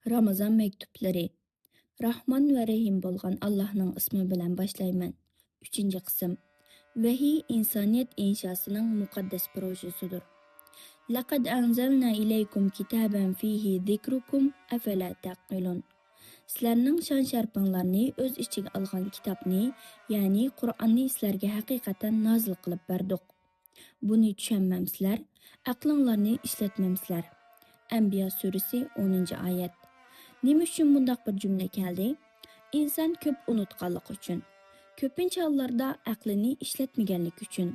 Ramazan mektuplari. Rahman ve Rahim bo'lgan Allohning ismi bilan boshlayman. 3-qism. Vahiy insoniyat inshosining muqaddas projesidir. Laqad anzalna ilaykum kitaban fihi zikrukum afala taqilun. Sizlarning shon sharpinglarni o'z ichiga olgan kitobni, ya'ni Qur'onni sizlarga haqiqatan nozil qilib berdik. Buni tushunmamsizlar, aqlinglarni ishlatmamsizlar. Anbiya surasi 10-oyat. Nima uchun bundaq bir jumla keldi? İnsan ko'p unutganlik uchun. Ko'pincha hollarda aqlini ishlatmaganlik uchun.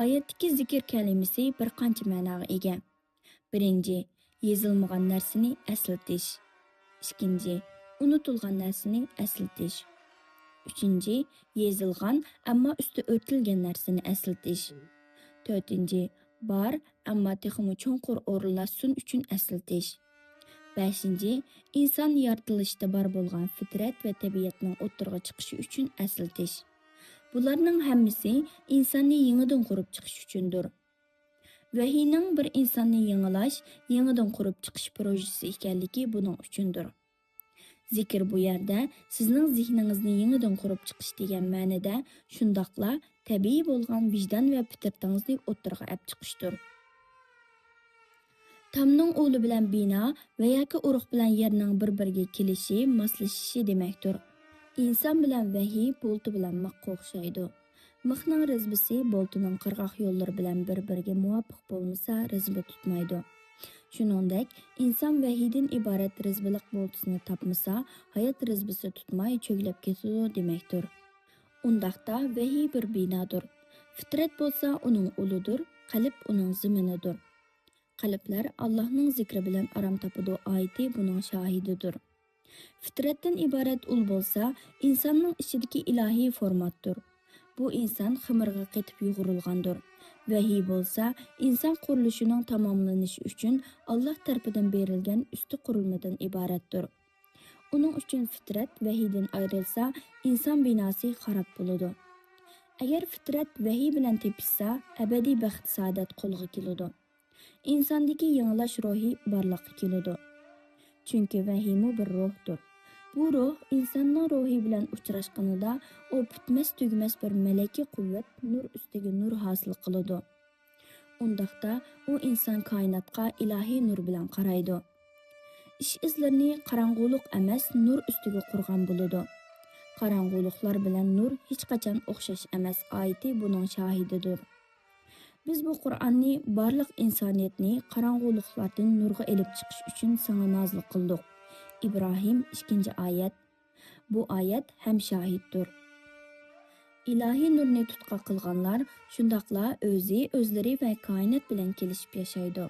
Oyatdagi zikr kalimasi bir qancha ma'noga ega. Birinchi, yozilmagan narsani eslatish. Ikkinchi, unutilgan narsani eslatish. Uchinchi, yozilgan ammo usti o'rtilgan narsani eslatish. To'rtinchi, bor ammo texmo cho'nqur o'rinlashsin uchun eslatish. 5. İnsan yaratılışda bar bo'lgan fitrat ve tabiatning o'ttirg'i chiqishi uchun eslatish. Bularning hammasi insonni yangidan qurib chiqish uchundir. Vahiyning bir insonni yangilash, yangidan qurib chiqish projesi ekanligi buning uchundir. Zikr bu yerda sizning zehningizni yangidan qurib chiqish degan ma'noda, shundaqla tabiiy bo'lgan vijdon va fitratingizni o'ttirg'i olib chiqishdir. Tamning o'li bilan bino va yoki urug' bilan yerning bir-biriga kelishi, moslashishi demakdir. İnson bilan vahiy bolti bilan maqqa o'xshaydi. Mixning rizbisi boltining qirg'oq yo'llari bilan bir-biriga muvofiq bo'lmasa, rizbi tutmaydi. Shuningdek, inson vahiydan iborat rizbilik boltisini topmasa, hayot rizbisi tutmay cho'glab ketadi demakdir. Undaqda vahiy bir binodir. Fitrat bo'lsa uning uludir, qalb uning ziminidir. Qalblar Allohning zikri bilan aram topadi oyati buning shohididir. Fitratdan iborat ul bo'lsa, insonning ichidagi ilohiy formatdir. Bu inson ximirga qetib yug'urilgandir. Vahiy bo'lsa, inson qurilishining tamomlanishi uchun Alloh tarafidan berilgan usti qurilmadan iboratdir. Uning uchun fitrat vahiydan ayrilsa, inson binosi xarob bo'ladi. Agar fitrat vahiy bilan tepishsa, abadiy baxt saodat qo'lga keladi. İnsandaki yangilash ruhi barliqqa keladi. Chunki vahiy bir ruhdir. Bu ruh insonning ruhi bilan uchrashganida o bitmas tugmas bir malaki quvvat nur ustiga nur hosil qiladi. Undaqda u inson koinotga ilohiy nur bilan qaraydi. Ish izlarini qorong'ulik emas, nur ustiga qurgan bo'ladi. Qorong'uliklar bilan nur hech qachon o'xshash emas oyati buning shohididir. Biz bu Qur'onni barliq insoniyatni qorong'uliklardan nurga elib chiqish uchun sana nozil qildik. İbrahim 2-oyat. Bu oyat ham shohiddir. İlahiy nurni tutqa qilganlar shundaqla o'zlari va koinot bilan kelishib yashaydi.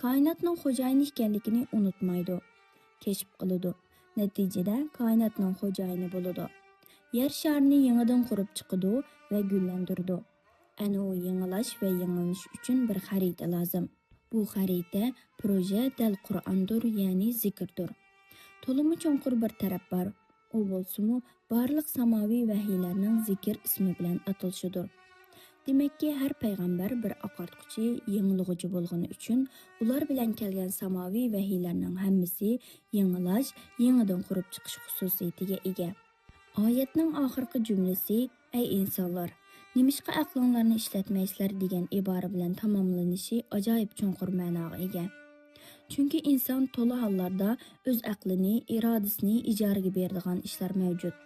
Koinotning xo'jayini ekanligini unutmaydi. Kashf qiladi. Natijada koinotning xo'jayini bo'ladi. Yer sharini yangidan qurib chiqadi va gullantirdi. Ana o yangilash va yangilanish uchun bir xarita lozim. Bu xarita proje dal Qur'ondir, ya'ni zikrdir. To'limi cho'nqur bir taraf bor. U bo'lsa-mu barliq samoviy vahiylarning zikr ismi bilan atalshidir. Demakki, har payg'ambar bir oqartquchi, yangilg'uchi bo'lgani uchun ular bilan kelgan samoviy vahiylarning hammasi yangilash, yangidan qurib chiqish xususiyatiga ega. Oyatning oxirgi jumlasi: "Ey insonlar, nimishqa aqlinglarni ishlatmaysizlar" degan ibora bilan tamomlanishi ajoyib cho'nqur ma'noga ega. Chunki inson to'la hollarda o'z aqlini, irodasini ijaraga beradigan ishlar mavjud.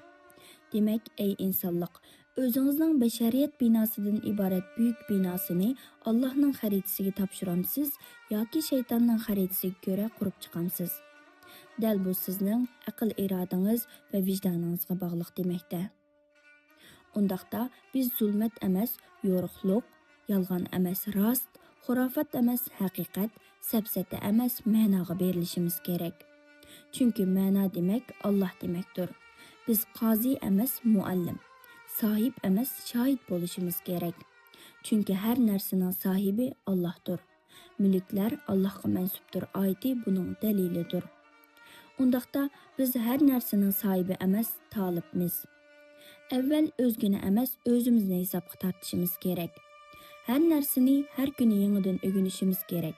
Demak, ey insonlik, o'zingizning bashariyat binosidan iborat buyuk binosini Allohning xaritasiga topshiramsiz yoki shaytonning xaritasiga ko'ra qurib chiqamsiz? Dal bu sizning aql irodangiz va vijdoningizga bog'liq demakda. Undaqda biz zulmat emas, yo'riqlik, yolg'on emas, rost, xurofat emas, haqiqat, safsata emas, ma'noga berilishimiz kerak. Chunki ma'no demak Alloh demakdir. Biz qozi emas, muallim, sohib emas, shohid bo'lishimiz kerak. Chunki har narsaning sohibi Allohdir. Mulklar Allohga mansubdir oyati buning dalilidir. Undaqda biz har narsaning sohibi emas, talibmiz. Avval o'zgini emas, o'zimizni hisobga tortishimiz kerak. Har narsani har kuni yangidan o'rganishimiz kerak.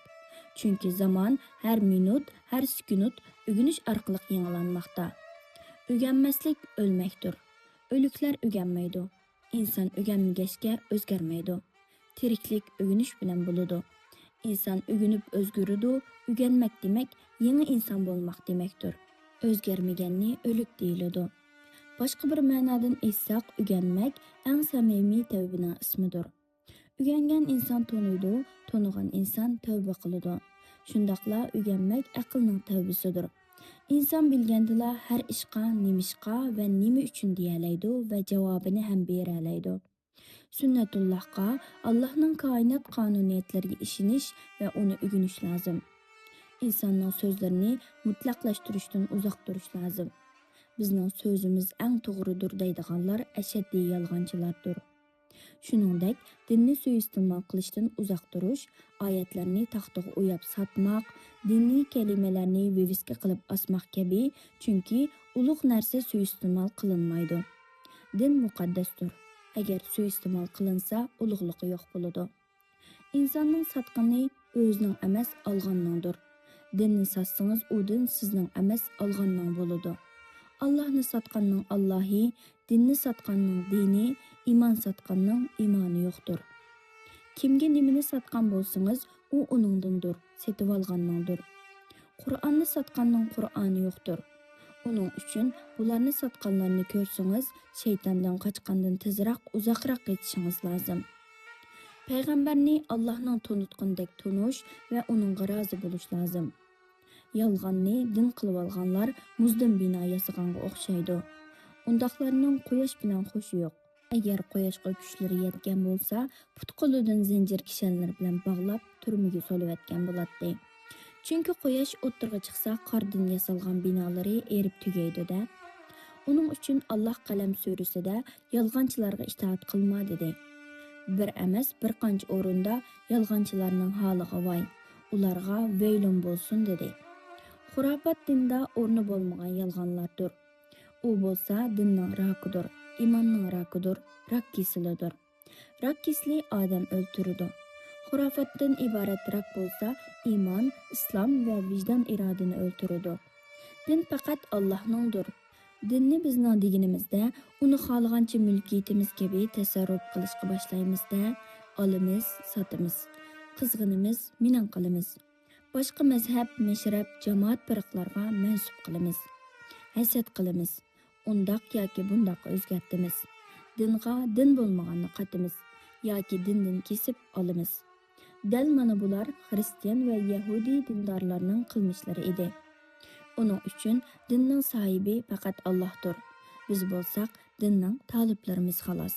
Çünkü zaman her minut, her sekund ögünüş arqılıq yanılanmaqda. Ögənməslik ölməkdir. Ölüklər ögənməydi. İnsan ögənməgəşkə özgərməydi. Tiriklik ögünüş bilen buludu. İnsan ögünüp özgürüdü. Ögənmək demək yeni insan bolmaq deməkdir. Özgərmegənni ölük deyilidi. Başqa bir mənadan etsaq, ögənmək ən səmimi tövbinin ismidir. Ögəngan insan tonuydu, tonuğan insan tövbe qılıdı. Şundaqla ögənmək aqlning tövbisidir. İnsan bilgəndila hər işqa, nimishqa və nimi üçün deyələydi və cavabını həm berələydi. Sünnetullahqa, Allah'ın kainat kanuniyetlerine işiniş ve onu ögünüş lazım. İnsanın sözlerini mutlaqlaştırışdan uzaq duruş lazım. Bizning sözümüz eng to'g'ridir deydiganlar ashaddiy yolg'onchilardir. Shuningdek, dinni suiiste'mol qilishdan uzoq turish, oyatlarni taxtaga o'yab satmoq, diniy kalimalarni vivizga qilib osmoq kabi, chunki ulug' narsa suiiste'mol qilinmaydi. Din muqaddasdir. Agar suiiste'mol qilinsa, ulug'ligi yo'q bo'ladi. İnsanning satqini o'zining emas, olganingdir. Dinni satsangiz, u din sizning emas, olganning bo'ladi. Allah'ını satqanның Allahi, dinni satqanның dini, iman satqanның imani yo'qtur. Kimga nimini satqan bo'lsangiz, u uningdandir, setib olganningdir. Qur'onni satqanның Qur'oni yo'qtur. Uning uchun bularni satqanlarni ko'rsangiz, shaytondan qochgandan tezroq uzoqroq ketishingiz lozim. Payg'ambarni Allohning tunutqandek tunish va uningga rozi bo'lish lozim. Yalğanni din qilib olganlar muzdan bino yasaganga o'xshaydi. Undaqlarning quyosh bilan xo'shi yo'q. Agar quyoshga kuchlari yetgan bo'lsa, put-qo'lidan zanjir kishanlar bilan bog'lab turmaga solayotgan bo'ladi. Chunki quyosh o'ttirga chiqsa, qordan yasalgan binolari erib tugaydi-da. Uning uchun Alloh Qalam surasida yolg'onchilarga itoat qilma dedi. Bir emas, bir qancha o'rinda yolg'onchilarning holiga voy, ularga veylun bo'lsin dedi. Xurafat dinda o'rni bo'lmagan yolg'onlardir. U bo'lsa dinning rakidir, imonning rakidir, rak kesilidir. Rak kesli odam o'ltiradi. Xurafatdan iborat rak bo'lsa, iymon, islom va vijdon irodani o'ltiradi. Din faqat Allohningdir. Dinni bizning deganimizda, uni xohlagancha mulkiyatimiz kabi tasarruf qilishga boshlaymiz-da, olimiz, sotimiz, qizg'inimiz, minan qilamiz. Boshqa mazhab, mashrab, jamoat firqlarga mansub qilamiz. Hasad qilamiz. Undaq yoki bundaq o'zgartimiz. Dinga din bo'lmaganni qatimiz yoki dindan kesib olamiz. Dal mana bular xristian va yahudi dindorlarning qilmishlari edi. Uning uchun dinning sohibi faqat Allohdir. Biz bo'lsak, dinning taliblarimiz xolos.